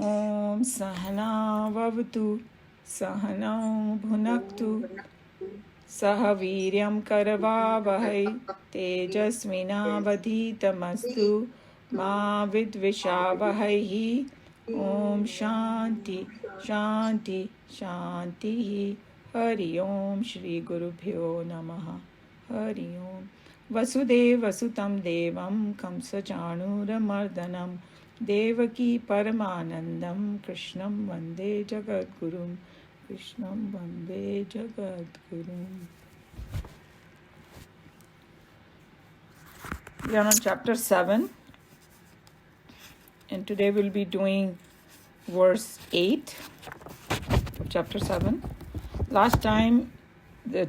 Om Sahana Vavatu Sahanau Bhunaktu Saha Viryam Karavavahai Tejasvinavadhitamastu Ma Vidvishavahai Om Shanti Shanti Shanti Hari Om Shri Gurubhyo Namaha Hari Om Vasudeva Sutam Devam Kamsa Chanuramardanam Devaki Paramanandam Krishnam Vande Jagadgurum Krishnam Vande Jagadgurum. We are on chapter 7 and today we'll be doing verse 8 of chapter 7. Last time the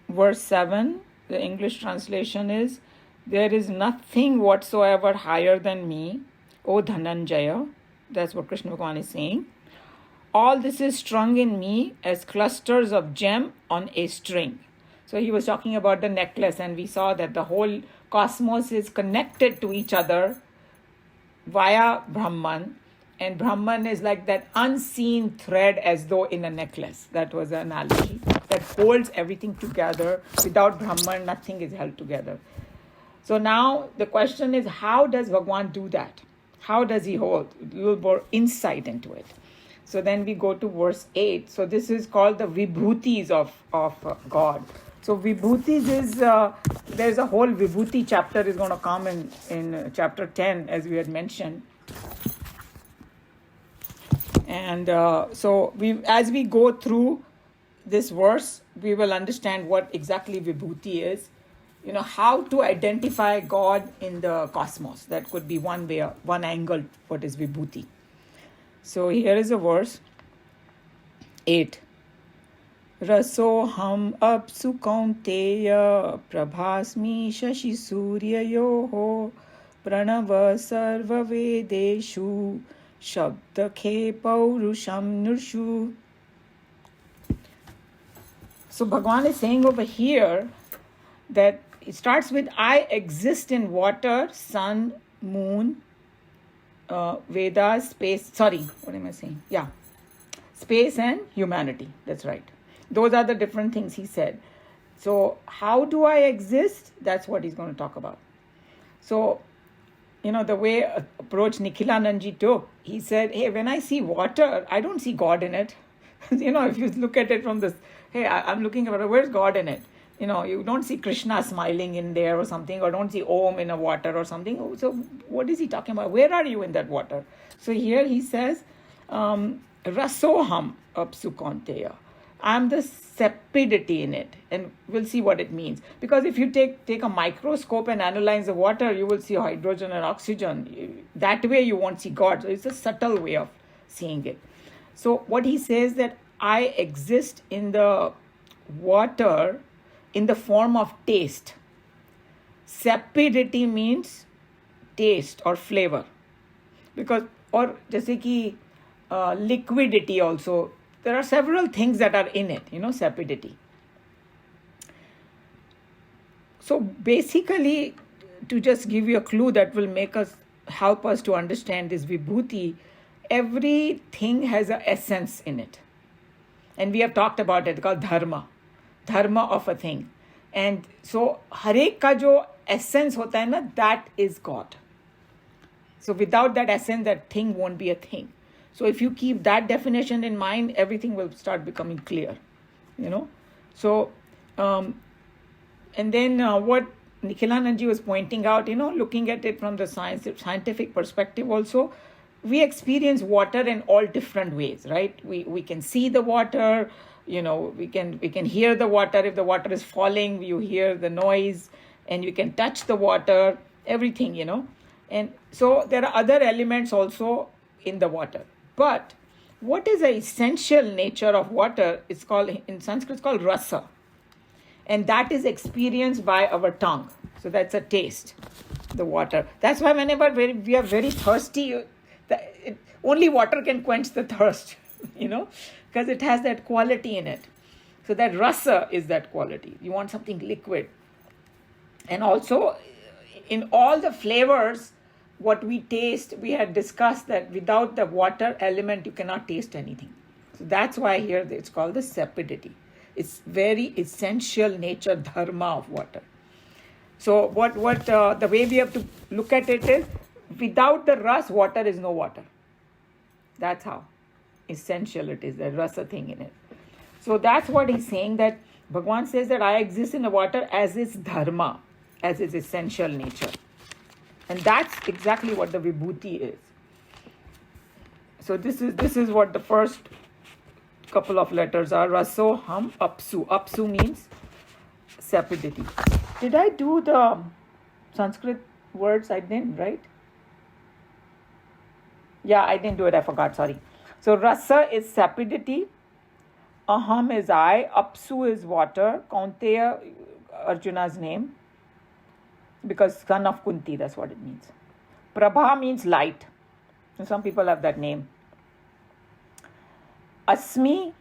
verse 7, the English translation is, there is nothing whatsoever higher than me, O Dhananjaya. That's what Krishna Bhagavan is saying. All this is strung in me as clusters of gem on a string. So he was talking about the necklace, and we saw that the whole cosmos is connected to each other via Brahman, and Brahman is like that unseen thread as though in a necklace. That was the analogy that holds everything together. Without Brahman, nothing is held together. So now the question is, how does Bhagwan do that? How does he hold? A little more insight into it. So then we go to verse 8. So this is called the Vibhutis of God. So Vibhutis is, there's a whole Vibhuti chapter is going to come in chapter 10, as we had mentioned. And so as we go through this verse, we will understand what exactly Vibhuti is. You know, how to identify God in the cosmos. That could be one way, one angle, what is Vibhuti. So here is a verse, 8. Rasoham apsu kaunteya prabhasmi shashi suryayoho pranava sarva vedeshu shabdakhe paurusham nurshu. So Bhagavan is saying over here that it starts with, I exist in water, sun, moon, Vedas, space, space and humanity. That's right. Those are the different things he said. So how do I exist? That's what he's going to talk about. So, you know, the way approach Nikhilanandji took, he said, hey, when I see water, I don't see God in it. You know, if you look at it from this, hey, I'm looking at it, where's God in it? You know, you don't see Krishna smiling in there or something, or don't see Om in a water or something. So what is he talking about? Where are you in that water? So here he says, Rasoham apsu kaunteya. I'm the sapidity in it. And we'll see what it means. Because if you take a microscope and analyze the water, you will see hydrogen and oxygen. That way you won't see God. So it's a subtle way of seeing it. So what he says that I exist in the water in the form of taste. Sapidity means taste or flavor. Because, or जैसे कि liquidity also, there are several things that are in it, you know, sapidity. So basically, to just give you a clue that will help us to understand this vibhuti, everything has an essence in it. And we have talked about it, called dharma of a thing. And so हर एक का जो essence होता है ना, that is God. So without that essence, that thing won't be a thing. So if you keep that definition in mind, everything will start becoming clear, you know. So and then what Nikhilanandji was pointing out, you know, looking at it from the scientific perspective also, we experience water in all different ways, right? We can see the water, you know, we can hear the water. If the water is falling, you hear the noise, and you can touch the water, everything, you know. And so there are other elements also in the water. But what is the essential nature of water? It's called, in Sanskrit, it's called rasa. And that is experienced by our tongue. So that's a taste, the water. That's why whenever we are very thirsty, only water can quench the thirst, you know, because it has that quality in it. So that rasa is that quality. You want something liquid. And also, in all the flavors, what we taste, we had discussed that without the water element, you cannot taste anything. So that's why here it's called the sapidity. It's very essential nature, dharma of water. So what the way we have to look at it is, without the ras, water is no water. That's how essential it is, the rasa thing in it. So that's what he's saying, that Bhagavan says that I exist in the water as its dharma, as its essential nature. And that's exactly what the vibhuti is. So this is what the first couple of letters are. Raso ham apsu. Apsu means sapidity. Did I do the Sanskrit words? I didn't, right? Yeah, I didn't do it. I forgot. Sorry. So rasa is sapidity. Aham is I. Apsu is water. Kaunteya, Arjuna's name. Because son of Kunti, that's what it means. Prabha means light. And some people have that name. Asmi,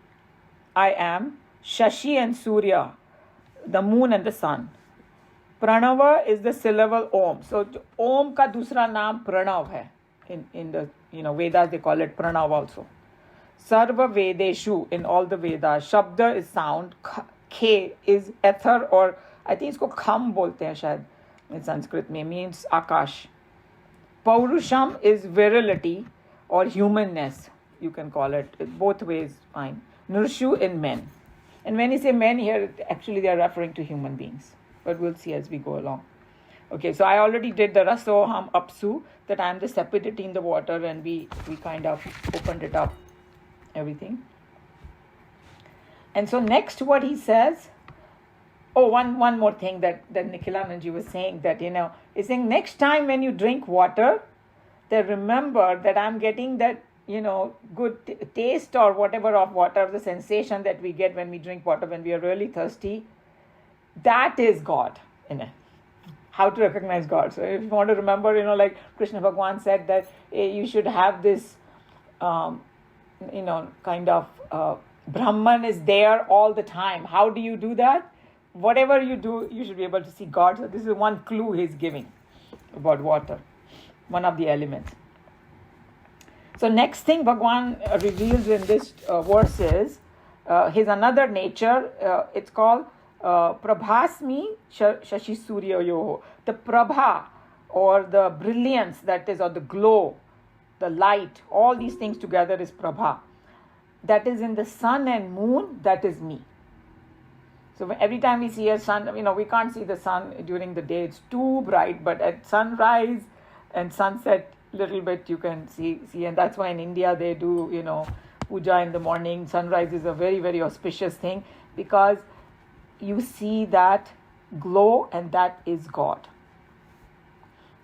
I am. Shashi and Surya, the moon and the sun. Pranava is the syllable Om. So Om ka dusra naam Pranav hai. In the Vedas they call it Pranav also. Sarva Vedeshu, in all the Vedas. Shabda is sound. K is ether, or I think isko kham bolte hain shayad. In Sanskrit means Akash. Paurusham is virility or humanness, you can call it. Both ways, fine. Nurshu in men. And when you say men here, actually they are referring to human beings. But we'll see as we go along. Okay, so I already did the Rasoham Apsu, that I am the sapidity in the water, and we kind of opened it up, everything. And so next what he says, one more thing that Nikhilananji was saying, that, he's saying next time when you drink water, then remember that I'm getting that, good taste or whatever of water, the sensation that we get when we drink water, when we are really thirsty. That is God in it. How to recognize God. So if you want to remember, like Krishna Bhagavan said that you should have this, kind of Brahman is there all the time. How do you do that? Whatever you do, you should be able to see God. So this is one clue he's giving about water, one of the elements. So next thing Bhagavan reveals in this verse is his another nature. It's called Prabhasmi Shashi Surya Yoho. The Prabha, or the brilliance, that is, or the glow, the light, all these things together is Prabha. That is in the sun and moon, that is me. So every time we see a sun, we can't see the sun during the day. It's too bright, but at sunrise and sunset, little bit you can see. And that's why in India they do, puja in the morning. Sunrise is a very, very auspicious thing, because you see that glow, and that is God.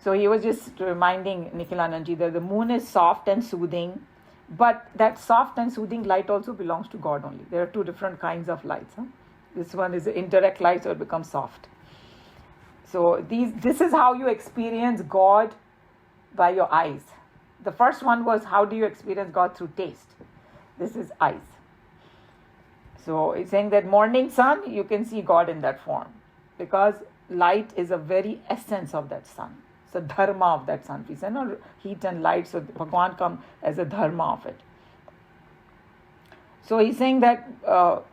So he was just reminding Nikhilananji that the moon is soft and soothing, but that soft and soothing light also belongs to God only. There are two different kinds of lights. This one is indirect light, so it becomes soft. So this is how you experience God by your eyes. The first one was, how do you experience God? Through taste. This is eyes. So it's saying that morning sun, you can see God in that form, because light is a very essence of that sun. It's a dharma of that sun. We say no heat and light, so Bhagavan come as a dharma of it. So he's saying that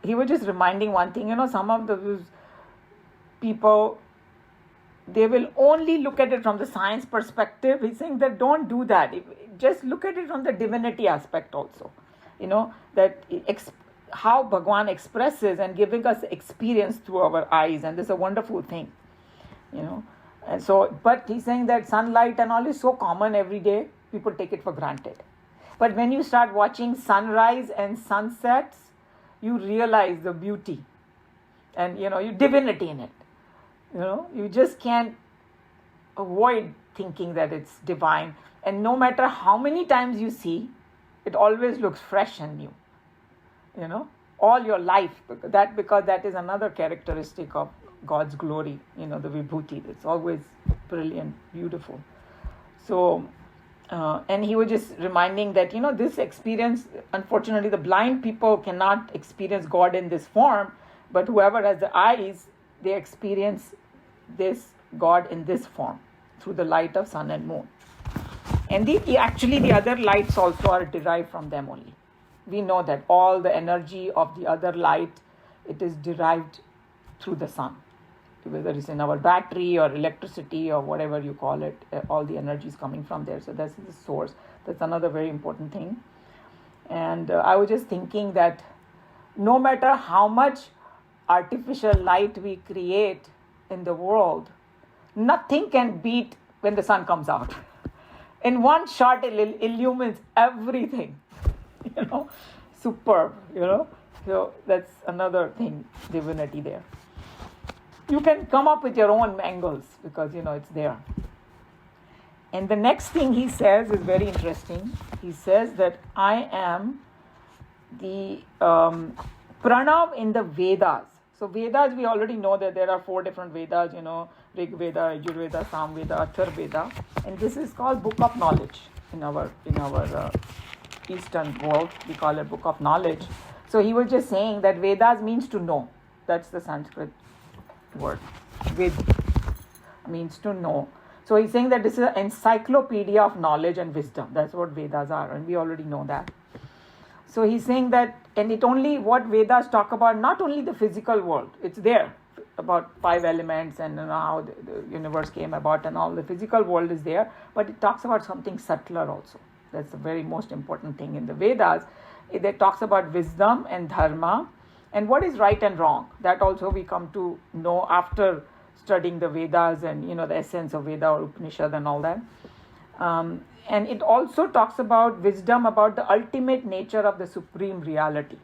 he was just reminding one thing. Some of those people, they will only look at it from the science perspective. He's saying that don't do that. Just look at it from the divinity aspect also. That how Bhagavan expresses and giving us experience through our eyes, and this is a wonderful thing. And so, but he's saying that sunlight and all is so common every day, people take it for granted. But when you start watching sunrise and sunsets, you realize the beauty and, your divinity in it. You just can't avoid thinking that it's divine. And no matter how many times you see, it always looks fresh and new. All your life. Because that is another characteristic of God's glory, the vibhuti. It's always brilliant, beautiful. So, and he was just reminding that, this experience, unfortunately, the blind people cannot experience God in this form, but whoever has the eyes, they experience this God in this form through the light of sun and moon. And actually the other lights also are derived from them only. We know that all the energy of the other light, it is derived through the sun. Whether it's in our battery or electricity or whatever you call it, all the energy is coming from there. So that's the source. That's another very important thing. And I was just thinking that no matter how much artificial light we create in the world, nothing can beat when the sun comes out. In one shot, it illumines everything. Superb, So that's another thing, divinity there. You can come up with your own angles because, it's there. And the next thing he says is very interesting. He says that I am the pranav in the Vedas. So Vedas, we already know that there are 4 different Vedas, Rig Veda, Yajurveda, Samveda, Athar Veda. And this is called Book of Knowledge in our Eastern world. We call it Book of Knowledge. So he was just saying that Vedas means to know. That's the Sanskrit word. Ved means to know. So he's saying that this is an encyclopedia of knowledge and wisdom. That's what Vedas are, and we already know that. So he's saying that, and what Vedas talk about, not only the physical world, it's there, about 5 elements and how the universe came about and all. The physical world is there, but it talks about something subtler also. That's the very most important thing in the Vedas. It talks about wisdom and dharma and what is right and wrong. That also we come to know after studying the Vedas and, the essence of Veda or Upanishad and all that. And it also talks about wisdom, about the ultimate nature of the supreme reality,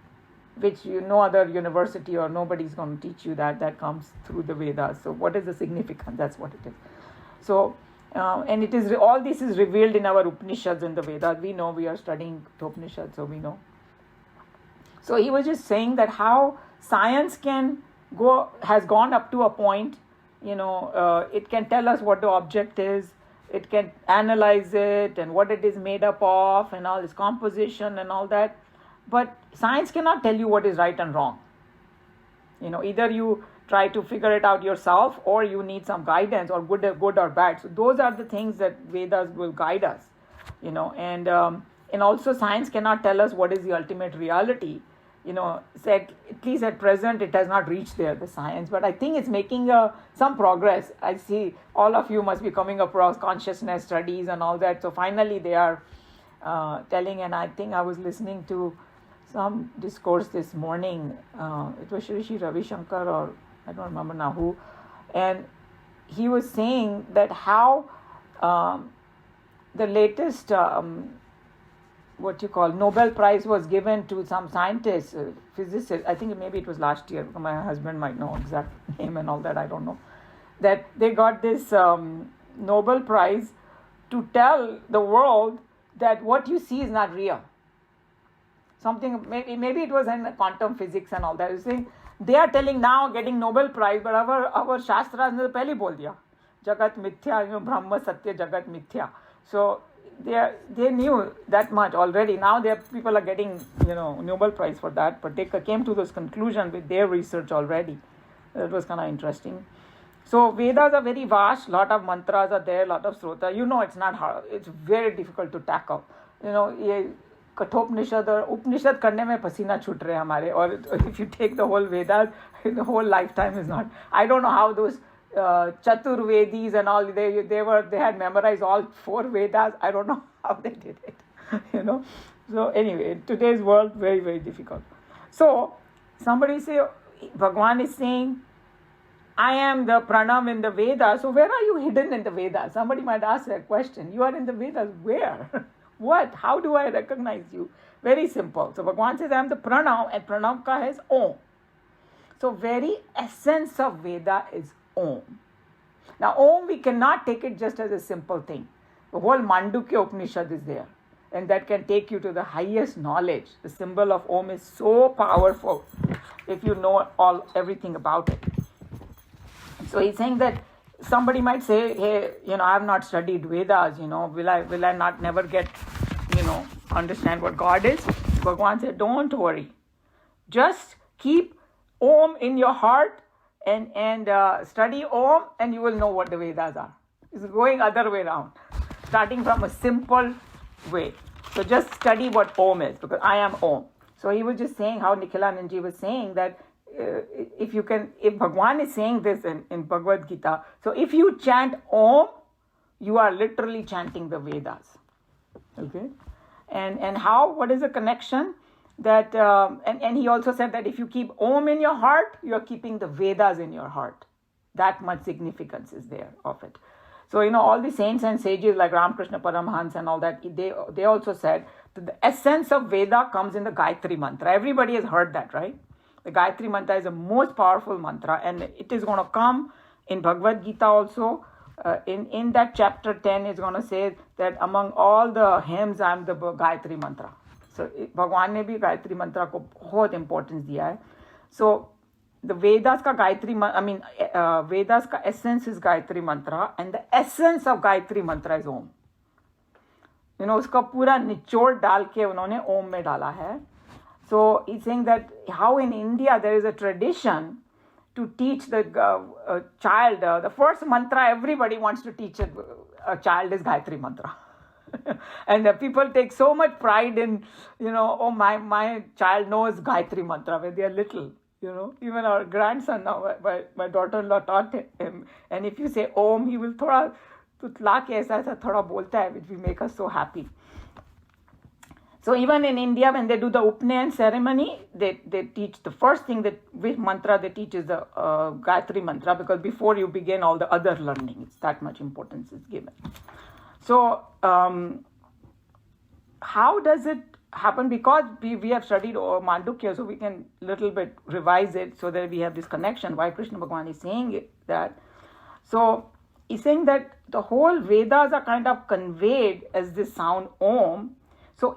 which no other university or nobody's going to teach you that. That comes through the Vedas. So what is the significance? That's what it is. So, and it is all this is revealed in our Upanishads and the Vedas. We know, we are studying the Upanishads, so we know. So he was just saying that how science has gone up to a point, it can tell us what the object is, it can analyze it and what it is made up of and all its composition and all that. But science cannot tell you what is right and wrong. Either you try to figure it out yourself or you need some guidance or good or bad. So those are the things that Vedas will guide us, and also science cannot tell us what is the ultimate reality. At least at present it has not reached there, the science, but I think it's making some progress. I see all of you must be coming across consciousness studies and all that. So finally they are telling, and I think I was listening to some discourse this morning. It was Shri Ravi Shankar, or I don't remember now who, and he was saying that how the latest Nobel Prize was given to some scientist, physicist. I think maybe it was last year. My husband might know exact name and all that. I don't know. That they got this Nobel Prize to tell the world that what you see is not real. Something, maybe it was in quantum physics and all that. Saying they are telling now, getting Nobel Prize, but our Shastras ne pehle bol diya. Jagat mithya, Brahma Satya Jagat mithya. So they knew that much already. Now people are getting Nobel Prize for that, but they came to this conclusion with their research already. That was kind of interesting. So Vedas are very vast. Lot of mantras are there, lot of srota. It's not hard. It's very difficult to tackle. ये कठोपनिषद और उपनिषद करने में पसीना छूट रहे हमारे. Or if you take the whole Vedas, the whole lifetime is not. I don't know how those Chaturvedis and all, they had memorized all 4 Vedas. I don't know how they did it, So anyway, today's world, very, very difficult. So somebody say, Bhagwan is saying, I am the pranam in the Vedas. So where are you hidden in the Vedas? Somebody might ask that question. You are in the Vedas. Where? What? How do I recognize you? Very simple. So Bhagwan says, I am the pranam, and pranam ka is Om. So very essence of Veda is Om. Now Om, we cannot take it just as a simple thing. The whole Mandukya Upanishad is there, and that can take you to the highest knowledge. The symbol of Om is so powerful if you know everything about it. So he's saying that somebody might say, hey, I have not studied Vedas, will I not never get, understand what God is? Bhagwan said, don't worry. Just keep Om in your heart and study Om, and you will know what the Vedas are. It's going other way around. starting from a simple way. So just study what Om is, because I am Om. So he was just saying how Nikhilananji was saying that if Bhagwan is saying this in Bhagavad Gita, so if you chant Om, you are literally chanting the Vedas. Okay? And how? What is the connection? That and he also said that if you keep Om in your heart, you are keeping the Vedas in your heart. That much significance is there of it. So, all the saints and sages like Ramakrishna Paramhans and all that, they also said that the essence of Veda comes in the Gayatri Mantra. Everybody has heard that, right? The Gayatri Mantra is the most powerful mantra, and it is going to come in Bhagavad Gita also. In that chapter 10, it's going to say that among all the hymns, I am the Gayatri Mantra. So, Bhagwan ne bhi Gayatri Mantra ko bahut importance diya hai. So, the Vedas ka Gayatri, Vedas ka essence is Gayatri Mantra, and the essence of Gayatri Mantra is Om. Uska pura nichod dal ke unhone Om mein dala hai. So he's saying that how in India there is a tradition to teach the child, the first mantra everybody wants to teach a child is Gayatri Mantra. And people take so much pride in, oh, my child knows Gayatri Mantra when they are little. Even our grandson now, my daughter-in-law taught him. And if you say Om, he will thoda tutla ke aisa thoda bolta hai, which will make us so happy. So even in India, when they do the Upnayan ceremony, they teach the first thing which mantra they teach is the Gayatri Mantra, because before you begin all the other learning, it's that much importance is given. So how does it happen? Because we have studied Mandukya, so we can little bit revise it so that we have this connection. Why Krishna Bhagwan is saying that. So he's saying that the whole Vedas are kind of conveyed as this sound Om. So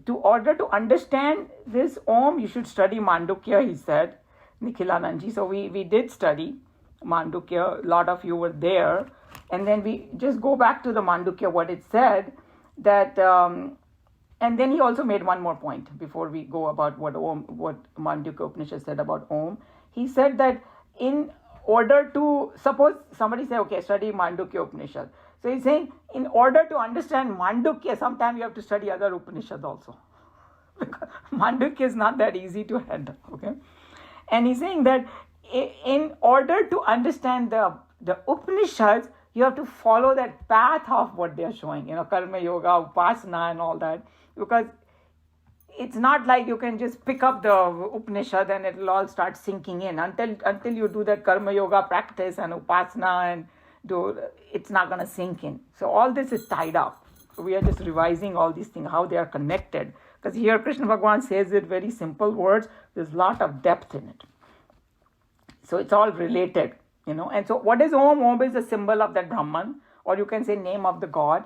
to order to understand this Om, you should study Mandukya, he said, Nikhilananji. So we did study Mandukya. A lot of you were there. And then we just go back to the Mandukya, what it said, that, and then he also made one more point before we go about what Mandukya Upanishad said about Om. He said that in order to, suppose somebody say, okay, study Mandukya Upanishad. So he's saying, in order to understand Mandukya, sometimes you have to study other Upanishads also. Because Mandukya is not that easy to handle, okay? And he's saying that in order to understand the Upanishads, you have to follow that path of what they are showing, Karma Yoga, Upasana and all that. Because it's not like you can just pick up the Upanishad and it will all start sinking in. Until you do that Karma Yoga practice and Upasana and it's not going to sink in. So all this is tied up. So we are just revising all these things, how they are connected. Because here Krishna Bhagwan says it very simple words. There's a lot of depth in it. So it's all related, And so what is Om? Om is a symbol of that Brahman, or you can say name of the God.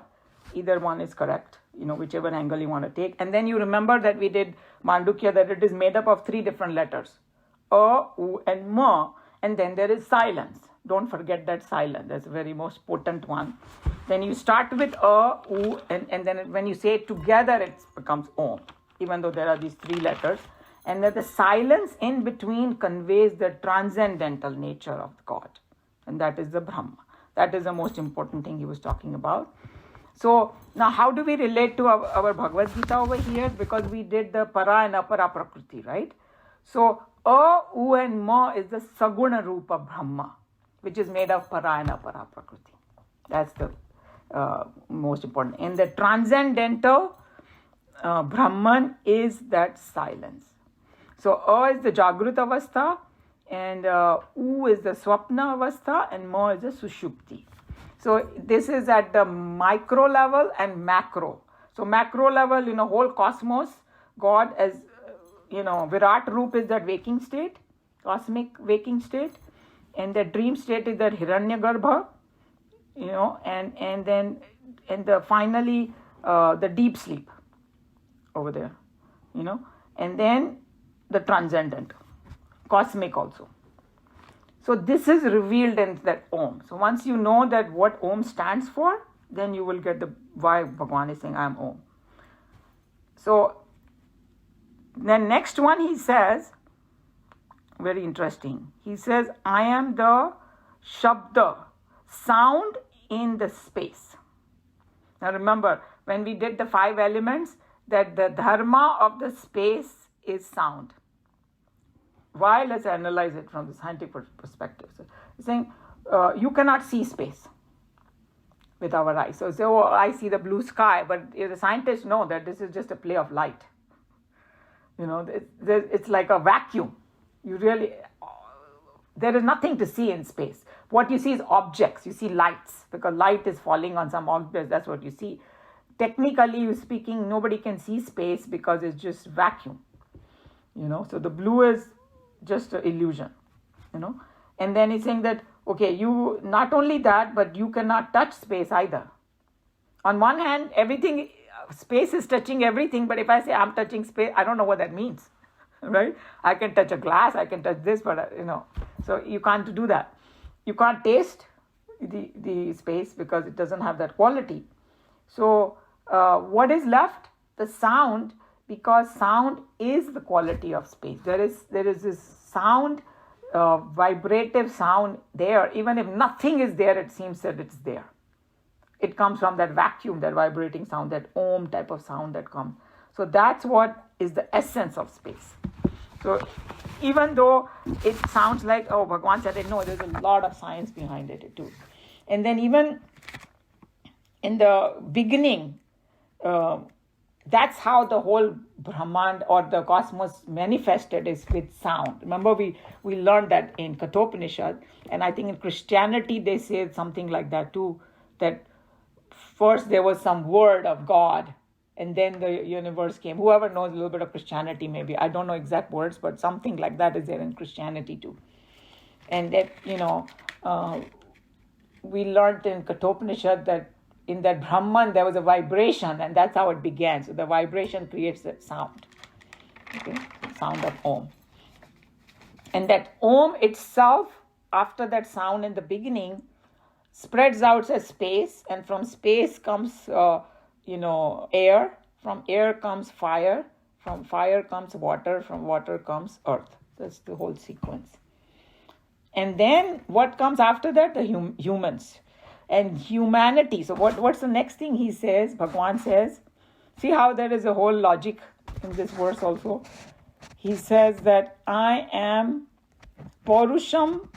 Either one is correct, whichever angle you want to take. And then you remember that we did Mandukya, that it is made up of 3 different letters. A, U and Ma. And then there is silence. Don't forget that silence. That's the very most potent one. Then you start with A, U, and then when you say it together, it becomes Om, even though there are these 3 letters. And that the silence in between conveys the transcendental nature of God. And that is the Brahma. That is the most important thing he was talking about. So now how do we relate to our Bhagavad Gita over here? Because we did the Para and Apara Prakriti, right? So A, U and Ma is the Saguna Rupa Brahma, which is made of Para and Apara Prakriti. That's the most important. And the transcendental Brahman is that silence. So A is the Jagruta Avastha, and U is the Swapna Avastha, and Ma is the Sushupti. So this is at the micro level and macro. So macro level, whole cosmos, God as, Virat Roop is that waking state, cosmic waking state. And the dream state is that Hiranyagarbha, and then finally the deep sleep over there, and then the transcendent, cosmic also. So this is revealed in that Om. So once you know that what Om stands for, then you will get why Bhagwan is saying I am Om. So then next one he says, very interesting. He says, I am the Shabda, sound in the space. Now remember, when we did the 5 elements, that the dharma of the space is sound. Why? Let's analyze it from the scientific perspective. So, saying you cannot see space with our eyes. So, I see the blue sky, but the scientists know that this is just a play of light. It's like a vacuum. There is nothing to see in space. What you see is objects. You see lights, because light is falling on some objects. That's what you see. Technically speaking, nobody can see space because it's just vacuum. So the blue is just an illusion. And then he's saying that, okay, you not only that, but you cannot touch space either. On one hand, space is touching everything, but if I say I'm touching space, I don't know what that means, right? I can touch a glass, I can touch this, but so you can't do that. You can't taste the space because it doesn't have that quality. So what is left? The sound, because sound is the quality of space. There is this sound, vibrative sound there. Even if nothing is there, it seems that it's there. It comes from that vacuum, that vibrating sound, that om type of sound that comes. So that's what is the essence of space. So even though it sounds like, oh, Bhagwan said it, no, there's a lot of science behind it too. And then even in the beginning, that's how the whole Brahmand or the cosmos manifested, is with sound. Remember, we learned that in Kathopanishad, and I think in Christianity they say something like that too, that first there was some word of God, and then the universe came. Whoever knows a little bit of Christianity, maybe, I don't know exact words, but something like that is there in Christianity too. And that, we learned in Kathopanishad that in that Brahman there was a vibration, and that's how it began. So the vibration creates that sound, okay, sound of Om. And that Om itself, after that sound in the beginning, spreads out as space, and from space comes air, from air comes fire, from fire comes water, from water comes earth. That's the whole sequence. And then what comes after that? The humans and humanity. So what's the next thing he says? Bhagwan says, see how there is a whole logic in this verse also. He says that I am Porusham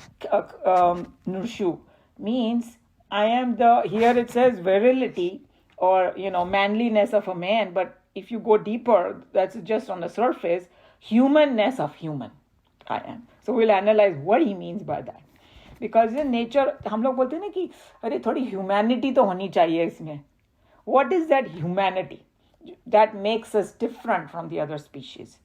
Nushu, means I am here it says virility or, manliness of a man. But if you go deeper, that's just on the surface, humanness of human, I am. So we'll analyze what he means by that. Because in nature, हम लोग बोलते हैं ना कि अरे थोड़ी humanity तो होनी चाहिए इसमें. What is that humanity that makes us different from the other species?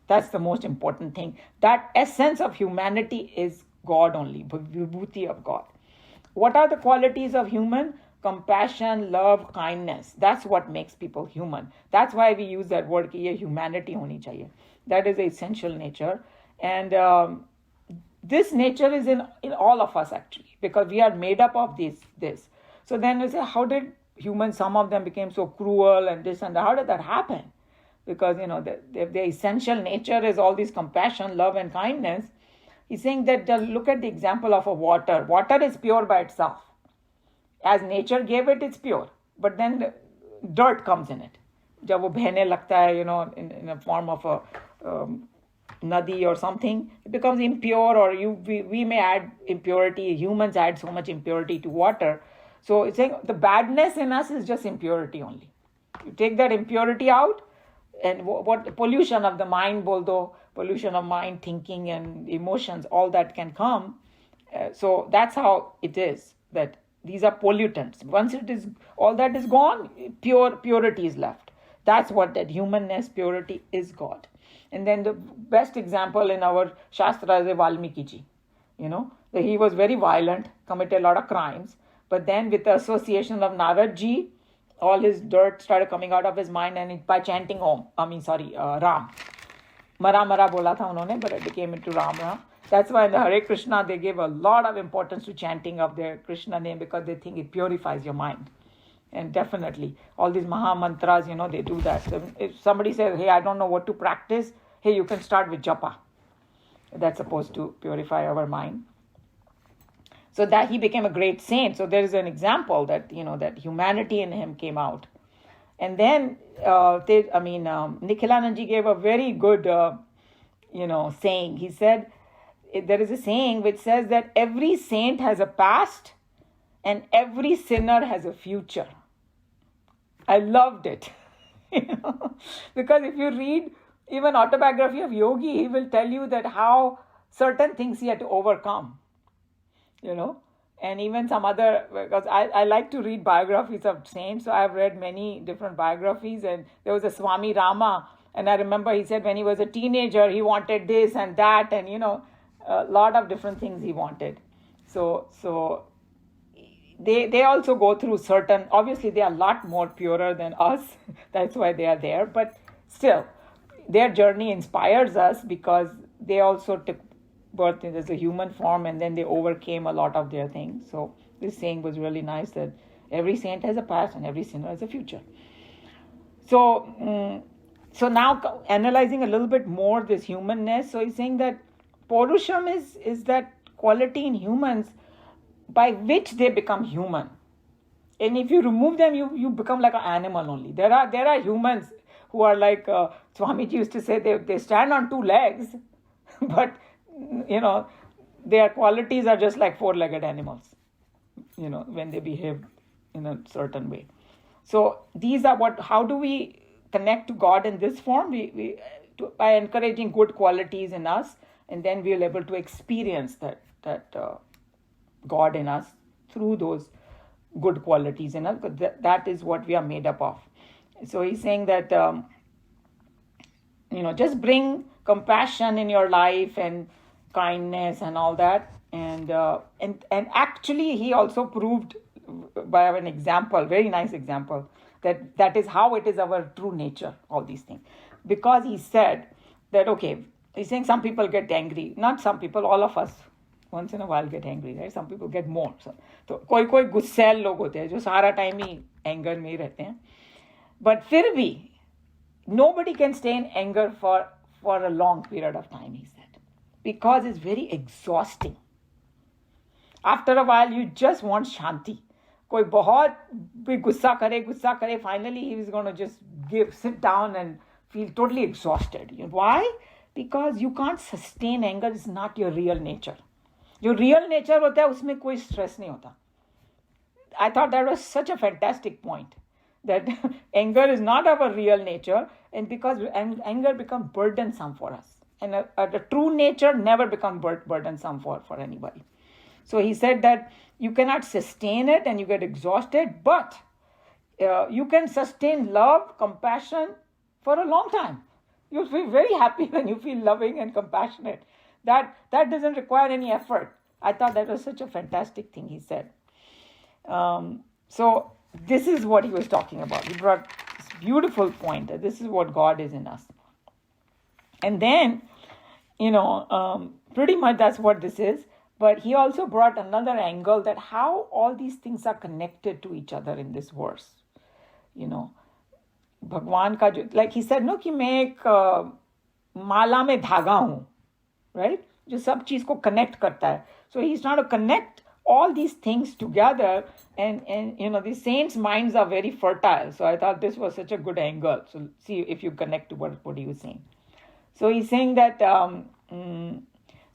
That's the most important thing. That essence of humanity is God only, vibhuti of God. What are the qualities of human? Compassion, love, kindness. That's what makes people human. That's why we use that word कि ये humanity होनी चाहिए. That is the essential nature. And this nature is in all of us actually, because we are made up of this. So then we say, how did humans, some of them became so cruel and this and that? How did that happen? Because, the essential nature is all this compassion, love and kindness. He's saying that look at the example of a water. Water is pure by itself. As nature gave it, it's pure. But then the dirt comes in it. जब वो बहने लगता है, in a form of a nadi or something, it becomes impure, or we may add impurity. Humans add so much impurity to water. So it's saying the badness in us is just impurity only. You take that impurity out, and what pollution of the mind, pollution of mind, thinking and emotions, all that can come. So that's how it is, that these are pollutants. Once all that is gone, purity is left. That's what that humanness, purity is God. And then the best example in our Shastra is Valmiki ji. That he was very violent, committed a lot of crimes. But then with the association of Narad ji, all his dirt started coming out of his mind, and by chanting Ram. Mara bola tha unhone, but it became into Ram. That's why in the Hare Krishna, they gave a lot of importance to chanting of their Krishna name, because they think it purifies your mind. And definitely, all these Maha Mantras, they do that. So if somebody says, hey, I don't know what to practice, hey, you can start with Japa. That's supposed to purify our mind. So that he became a great saint. So there is an example that, that humanity in him came out. And then, Nikhilananji gave a very good, saying. He said, there is a saying which says that every saint has a past and every sinner has a future. I loved it. Because if you read even autobiography of Yogi, he will tell you that how certain things he had to overcome, and even some other, because I like to read biographies of saints, so I've read many different biographies, and there was a Swami Rama, and I remember he said when he was a teenager, he wanted this and that, and, a lot of different things he wanted. So they also go through certain, obviously they are a lot more purer than us, that's why they are there, but still, their journey inspires us because they also took birth as a human form and then they overcame a lot of their things. So this saying was really nice, that every saint has a past and every sinner has a future. So now analyzing a little bit more this humanness, so he's saying that Porusham is that quality in humans by which they become human. And if you remove them, you become like an animal only. There are humans who are like, Swamiji used to say, they stand on two legs, but, their qualities are just like four-legged animals, when they behave in a certain way. So these are how do we connect to God in this form? By encouraging good qualities in us, and then we'll able to experience that God in us through those good qualities in us. That is what we are made up of. So he's saying that, just bring compassion in your life and kindness and all that. And actually he also proved by an example, very nice example, that is how it is our true nature, all these things. Because he said that, okay, he's saying some people get angry. Not some people, all of us once in a while get angry, right? Some people get more. So कोई गुस्सैल लोग होते हैं जो सारा time ही anger में ही रहते हैं. But फिर भी nobody can stay in anger for a long period of time, he said, because it's very exhausting. After a while, you just want shanti. कोई बहुत भी गुस्सा करे, finally he is going to just sit down and feel totally exhausted. Why? Because you can't sustain anger. It's not your real nature. जो real nature होता है उसमें कोई stress नहीं होता. I thought that was such a fantastic point, that anger is not our real nature, and because anger becomes burdensome for us, and the true nature never becomes burdensome for anybody. So he said that you cannot sustain it and you get exhausted, but you can sustain love, compassion for a long time. You'll feel very happy when you feel loving and compassionate. That doesn't require any effort. I thought that was such a fantastic thing he said. So this is what he was talking about. He brought this beautiful point that this is what God is in us. And then, pretty much that's what this is. But he also brought another angle, that how all these things are connected to each other in this verse. भगवान का जो, like he said, कि मैं एक माला में धागा हूँ, right? जो सब चीज को connect करता है. So he's trying to connect all these things together, and these saints' minds are very fertile. So I thought this was such a good angle. So see if you connect to what he was saying. So he's saying that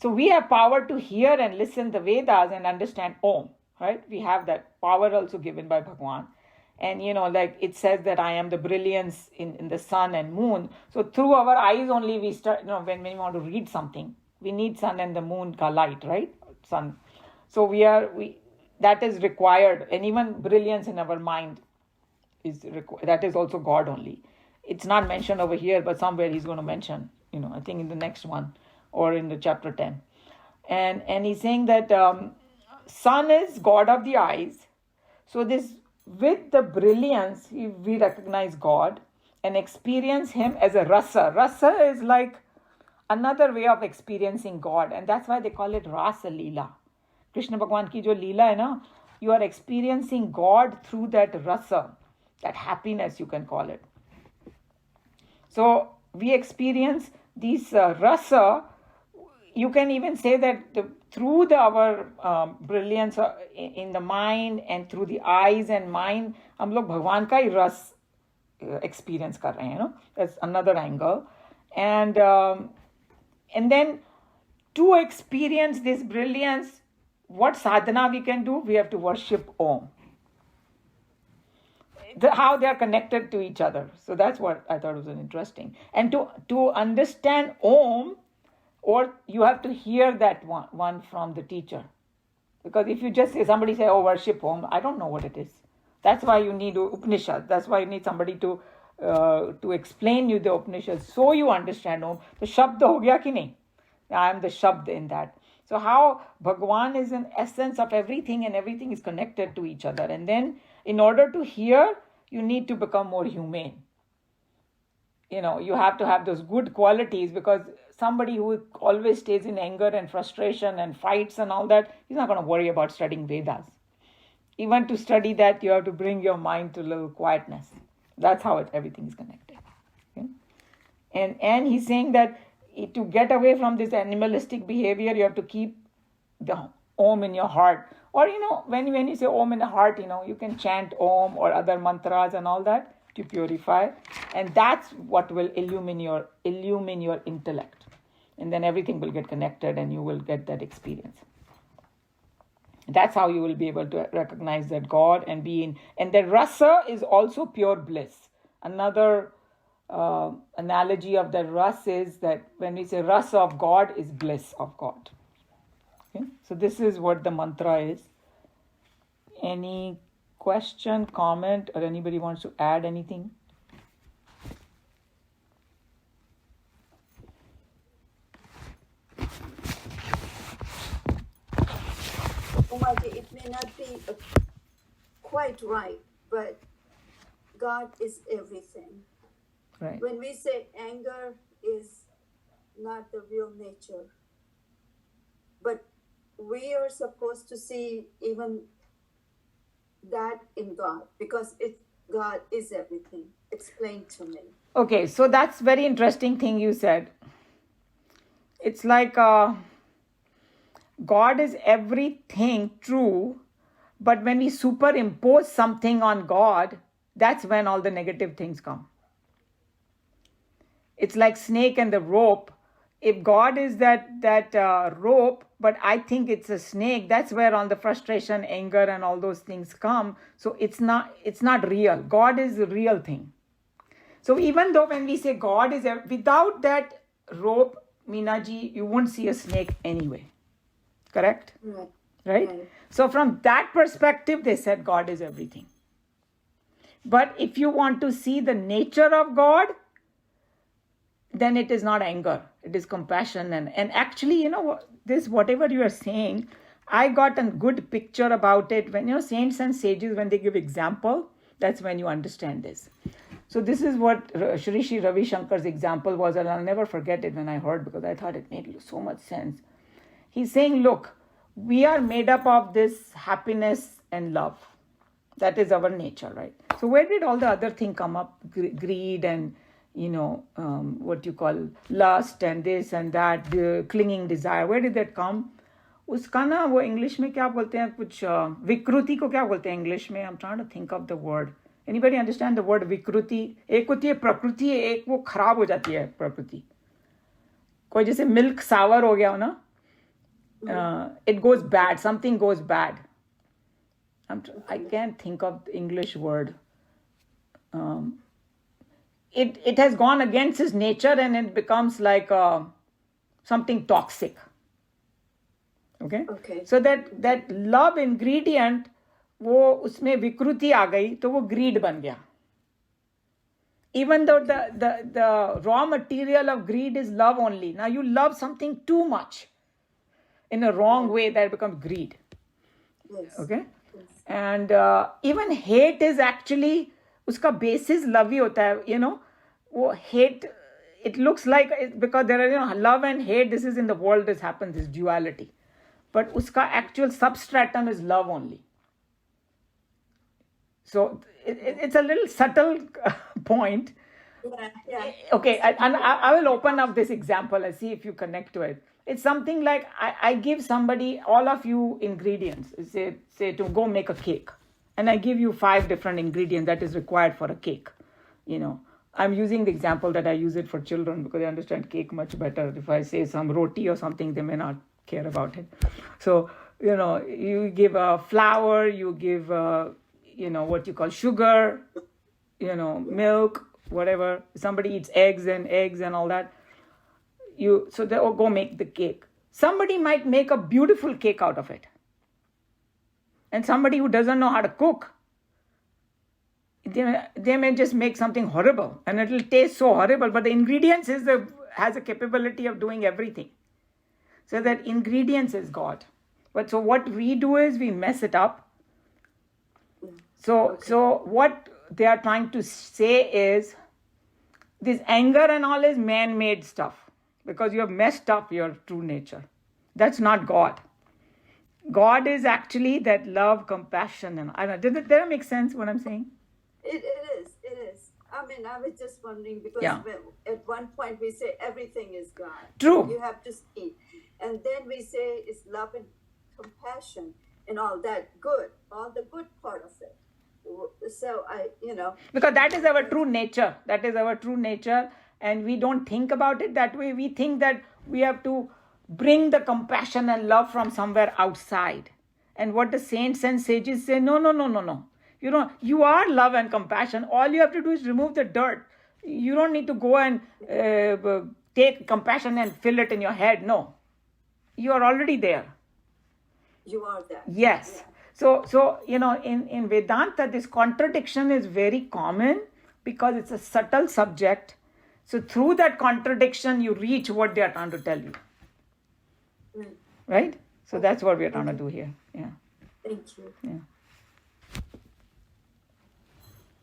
so we have power to hear and listen the Vedas and understand Om, right? We have that power also given by Bhagwan. And, like it says that I am the brilliance in the sun and moon. So through our eyes only we start, when we want to read something, we need sun and the moon ka light, right? Sun. So that is required. And even brilliance in our mind is required. That is also God only. It's not mentioned over here, but somewhere he's going to mention, I think in the next one or in the chapter 10. And he's saying that sun is God of the eyes. So this, with the brilliance, we recognize God and experience him as a rasa. Rasa is like another way of experiencing God, and that's why they call it Rasa Leela. Krishna Bhagwan ki jo Leela hai na, you are experiencing God through that rasa, that happiness you can call it. So we experience these rasa you can even say that through our brilliance in the mind and through the eyes and mind, हम लोग भगवान का ही रस experience कर रहे हैं, That's another angle. And then to experience this brilliance, what sadhana we can do? We have to worship Om. How they are connected to each other. So that's what I thought was interesting. And to understand Om, or you have to hear that one from the teacher. Because if you just say, somebody say, oh, worship Om, I don't know what it is. That's why you need Upanishad. That's why you need somebody to explain you the Upanishad so you understand Om. So Shabd ho gaya ki nahi? I am the Shabd in that. So how Bhagwan is an essence of everything and everything is connected to each other. And then in order to hear, you need to become more humane. You have to have those good qualities, because somebody who always stays in anger and frustration and fights and all that, he's not going to worry about studying Vedas. Even to study that, you have to bring your mind to a little quietness. That's how everything is connected. Okay? And he's saying that to get away from this animalistic behavior, you have to keep the Om in your heart. Or, when you say Om in the heart, you can chant Om or other mantras and all that to purify. And that's what will illumine your intellect. And then everything will get connected and you will get that experience. That's how you will be able to recognize that God and be in. And the rasa is also pure bliss. Another analogy of the ras is that when we say rasa of God is bliss of God. Okay? So this is what the mantra is. Any question, comment, or anybody wants to add anything? Umaji, it may not be quite right, but God is everything. Right. When we say anger is not the real nature, but we are supposed to see even that in God, because God is everything. Explain to me. Okay, so that's very interesting thing you said. It's like God is everything, true, but when we superimpose something on God, that's when all the negative things come. It's like snake and the rope. If God is that rope, but I think it's a snake, that's where all the frustration, anger, and all those things come. So it's not real. God is the real thing. So even though when we say God is, without that rope, Meenaji, you won't see a snake anyway. Correct? Right? So from that perspective, they said God is everything. But if you want to see the nature of God, then it is not anger. It is compassion. And actually, this, whatever you are saying, I got a good picture about it. When, saints and sages, when they give example, that's when you understand this. So this is what Shri Ravi Shankar's example was, and I'll never forget it when I heard, because I thought it made so much sense. He's saying, look, we are made up of this happiness and love. That is our nature, right? So where did all the other thing come up? Greed and, what you call lust and this and that, the clinging desire. Where did that come? उसका ना वो English में क्या बोलते हैं, कुछ विकृति को क्या बोलते हैं इंग्लिश में? I'm trying to think of the word. Anybody understand the word विकृति? एक होती है प्रकृति, एक वो खराब हो जाती है प्रकृति. कोई जैसे मिल्क सावर हो गया हो ना, it goes bad, something goes bad. I can't think of the English word. It has gone against his nature and it becomes like something toxic. Okay? So that love ingredient, वो उसमें विकृति आ गई तो वो greed बन गया. Even though the raw material of greed is love only. Now you love something too much in a wrong way, that becomes greed. Yes. Okay? Yes. And even hate is actually, उसका basis love ही होता है, वो hate, it looks like, because there are, love and hate, this is in the world, this happens, this duality. But उसका actual substratum is love only. So it's a little subtle point. Yeah. Okay, I will open up this example and see if you connect to it. It's something like I give somebody, all of you, ingredients. Say to go make a cake. And I give you 5 different ingredients that is required for a cake. I'm using the example that I use it for children because they understand cake much better. If I say some roti or something, they may not care about it. So, you give flour, you give, what you call sugar, milk, whatever. Somebody eats eggs and all that. So they go make the cake. Somebody might make a beautiful cake out of it. And somebody who doesn't know how to cook, they may just make something horrible and it'll taste so horrible, but the ingredients has a capability of doing everything. So that ingredients is God. But so what we do is we mess it up. So what they are trying to say is this anger and all is man-made stuff because you have messed up your true nature. That's not God. God is actually that love, compassion, and I don't know. Did that make sense what I'm saying? It is. I mean, I was just wondering because Yeah. at one point we say everything is God. True. You have to see. And then we say it's love and compassion and all that good, all the good part of it. So Because that is our true nature. That is our true nature. And we don't think about it that way. We think that we have to bring the compassion and love from somewhere outside. And what the saints and sages say, no. You are love and compassion. All you have to do is remove the dirt. You don't need to go and take compassion and fill it in your head. No. You are already there. You are that. Yes. Yeah. So in Vedanta, this contradiction is very common because it's a subtle subject. So through that contradiction, you reach what they are trying to tell you. Right? So that's what we are trying to do here. Yeah. Thank you. Yeah.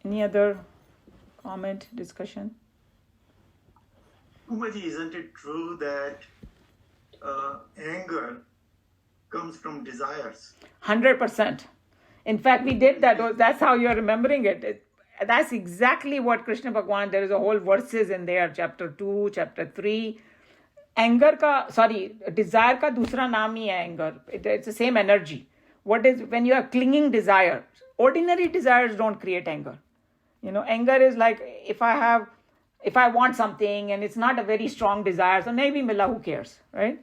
Any other comment, discussion? Umaji, isn't it true that anger comes from desires? 100%. In fact, we did that. That's how you're remembering it. That's exactly what Krishna Bhagwan, there is a whole verses in there, chapter 2, chapter 3. Desire का दूसरा नाम ही है anger. It's the same energy. What is, when you are clinging desire, ordinary desires don't create anger. Anger is like, if I want something and it's not a very strong desire, so maybe mila, who cares, right?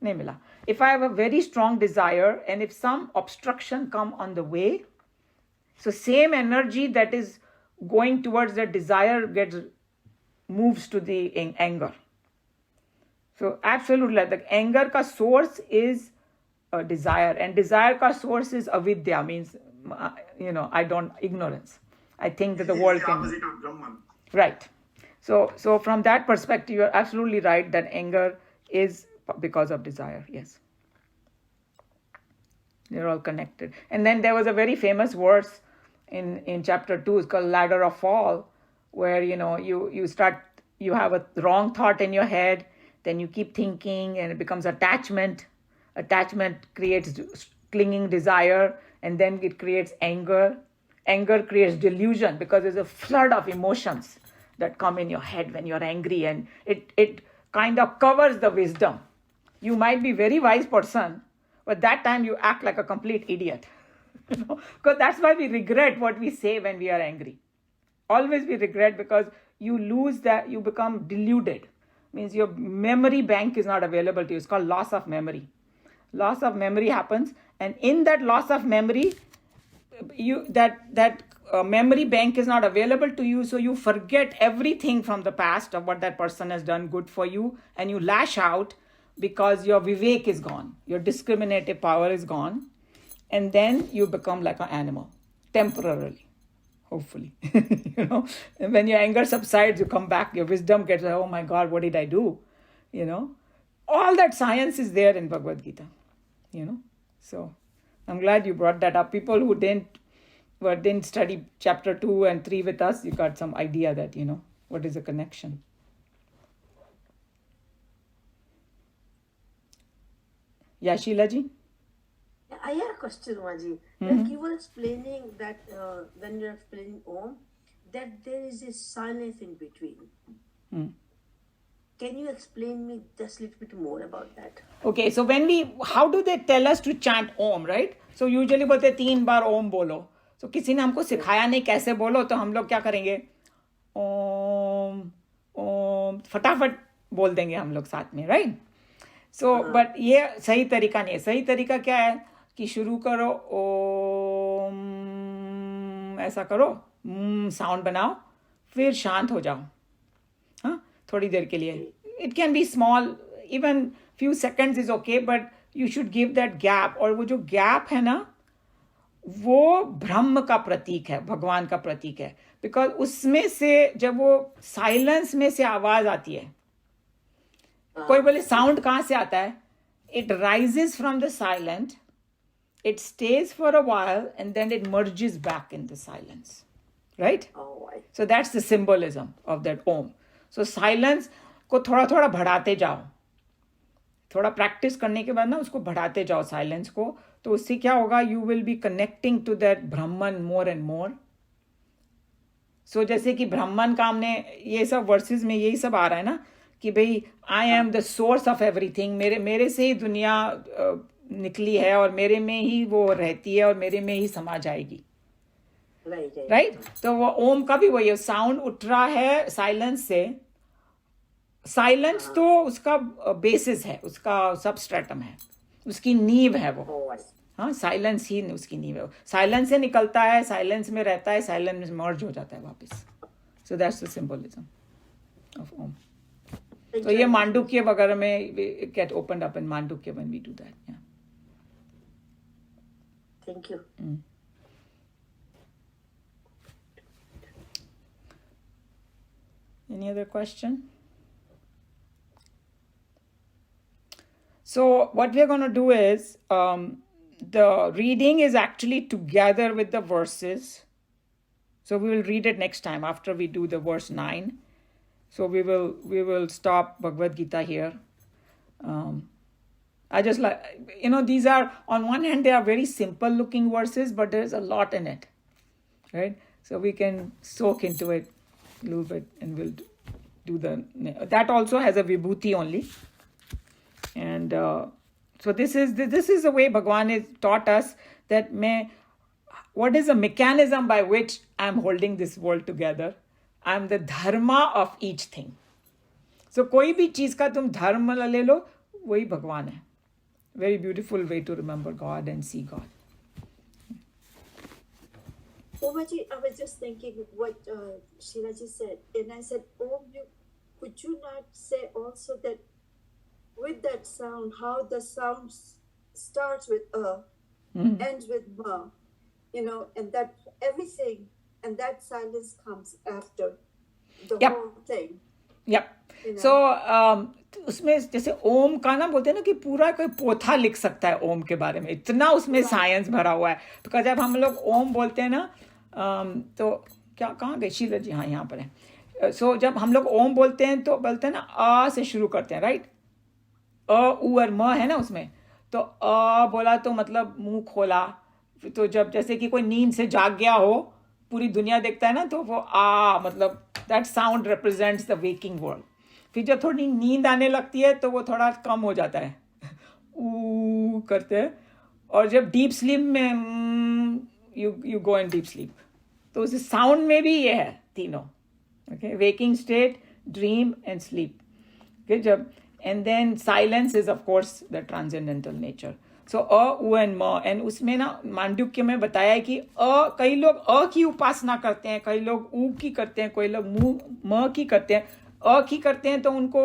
Nahi mila. If I have a very strong desire and if some obstruction come on the way, so same energy that is going towards that desire moves to the anger. So absolutely, the anger ka source is a desire, and desire ka source is avidya, means ignorance. I think that the world can. Opposite of Brahman. Right. So from that perspective, you're absolutely right that anger is because of desire. Yes. They're all connected. And then there was a very famous verse in chapter 2, it's called Ladder of Fall, where you have a wrong thought in your head, then you keep thinking and it becomes attachment. Attachment creates clinging desire, and then it creates anger. Anger creates delusion because there's a flood of emotions that come in your head when you're angry, and it kind of covers the wisdom. You might be a very wise person, but that time you act like a complete idiot. Because that's why we regret what we say when we are angry. Always we regret because you lose that, you become deluded. Means your memory bank is not available to you. It's called loss of memory. Loss of memory happens, and in that loss of memory, that memory bank is not available to you, so you forget everything from the past of what that person has done good for you, and you lash out because your vivek is gone, your discriminative power is gone, and then you become like an animal temporarily, hopefully. And when your anger subsides, you come back, your wisdom gets, oh my God, what did I do? All that science is there in Bhagavad Gita. So I'm glad you brought that up. People who didn't study chapter 2 and 3 with us, you got some idea that, what is the connection. Yeah, Sheila ji? I have a question, Maji. Like you were explaining that when you're explaining Om, that there is a silence in between. Can you explain me just a little bit more about that? Okay, so how do they tell us to chant Om, right? So usually बोलते 3 बार Om बोलो. So किसी ने हमको सिखाया नहीं कैसे बोलो, तो हम लोग क्या करेंगे? Om, Om, फटाफट बोल देंगे हम लोग साथ में, right? So, but ये सही तरीका नहीं है. सही तरीका क्या है कि शुरू करो ओम, ऐसा करो, साउंड बनाओ, फिर शांत हो जाओ, हाँ, थोड़ी देर के लिए. It can be small, even few seconds is okay, but you should give that gap. और वो जो गैप है ना, वो ब्रह्म का प्रतीक है, भगवान का प्रतीक है. बिकॉज उसमें से जब वो साइलेंस में से आवाज आती है, कोई बोले साउंड कहां से आता है? It rises from the silent, it stays for a while, and then it merges back in the silence, right? So that's the symbolism of that Om. So silence को थोड़ा थोड़ा बढ़ाते जाओ, थोड़ा प्रैक्टिस करने के बाद ना उसको बढ़ाते जाओ साइलेंस को, तो उससे क्या होगा? You will be connecting to that Brahman more and more. So जैसे कि ब्रह्मन का हमने ये सब वर्सेस में यही सब आ रहा है ना, कि भाई I am the source of everything, मेरे से ही दुनिया निकली है, और मेरे में ही वो रहती है, और मेरे में ही समा जाएगी, राइट? तो वो ओम का भी वही है, साउंड उठ रहा है साइलेंस से. साइलेंस तो उसका बेसिस है, उसका सबस्ट्रेटम है, उसकी नींव है वो. हाँ, साइलेंस ही उसकी नींव है. साइलेंस से निकलता है, साइलेंस में रहता है, साइलेंस में मर्ज हो जाता है वापस. So that's the symbolism of Om. तो ये मांडुक्य वगैरह में get opened up in Mandukya when we do that. Yeah, Thank you. Any other question? So what we're going to do is, the reading is actually together with the verses. So we will read it next time after we do the verse 9. So we will stop Bhagavad Gita here. I just like, these are, on one hand, they are very simple looking verses, but there's a lot in it, right? So we can soak into it a little bit, and we'll do that also has a vibhuti only. And so this is the way Bhagwan has taught us that what is the mechanism by which I'm holding this world together? I'm the dharma of each thing. So कोई भी चीज का तुम धर्म ले लो, वही भगवान है. Very beautiful way to remember God and see God. Omaji, I was just thinking what Shiraji said, and I said, could you not say also that with that sound, how the sound starts with ends with ma, and that everything, and that silence comes after the whole thing. Yep. So उसमें जैसे ओम का ना बोलते हैं ना कि पूरा कोई पोथा लिख सकता है ओम के बारे में, इतना उसमें साइंस भरा हुआ है. बिकॉज जब हम लोग ओम बोलते हैं ना, तो क्या कहाँ गए शीला जी? हाँ, यहाँ पर है. सो जब हम लोग ओम बोलते हैं तो बोलते हैं ना, आ से शुरू करते हैं, राइट? अ, उ और म है ना उसमें. तो अ बोला तो मतलब मुंह खोला. तो जब जैसे कि कोई नींद से जाग गया हो, पूरी दुनिया देखता है ना, तो वो आ मतलब that sound represents the waking world. फिर जब थोड़ी नींद आने लगती है तो वो थोड़ा कम हो जाता है, ऊ करते हैं. और जब डीप स्लीप में you go in deep sleep, तो उस साउंड में भी ये है तीनों. Okay, waking state, dream and sleep. Okay, जब and then silence is of course the transcendental nature. So अ, उ एंड म. एंड उसमें ना मांडुक्य में बताया है कि कई लोग अ की उपासना करते हैं, कई लोग ऊ की करते हैं, कई लोग म की करते हैं. अ की करते हैं तो उनको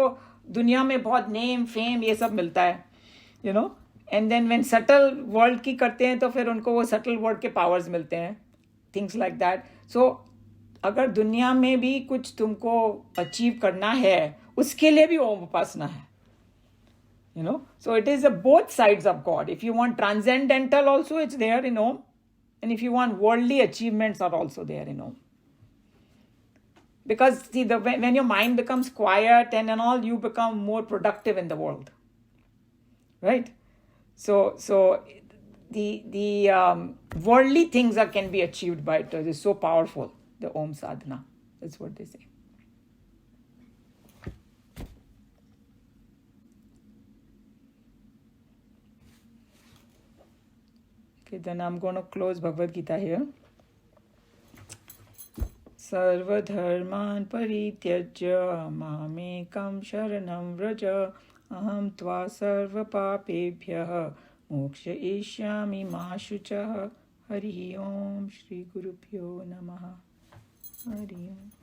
दुनिया में बहुत नेम फेम ये सब मिलता है, and then when subtle world की करते हैं तो फिर उनको वो सटल वर्ल्ड के पावर्स मिलते हैं, थिंग्स लाइक दैट. सो अगर दुनिया में भी कुछ तुमको अचीव करना है, उसके लिए भी ओम उपासना है. So it is both sides of God. If you want transcendental also, it's there in Om. And if you want worldly achievements are also there in Om. Because see, when your mind becomes quiet and all, you become more productive in the world. Right? So the worldly things can be achieved by it. It is so powerful, the Om sadhana. That's what they say. Okay, then I'm going to close Bhagavad Gita here. सर्वधर्मान् परित्यज्य मामेकं शरणं व्रज अहं त्वा सर्वपापेभ्यः मोक्षयिष्यामि मा शुचः हरि ओम श्री गुरुभ्यो नमः हरि ओम.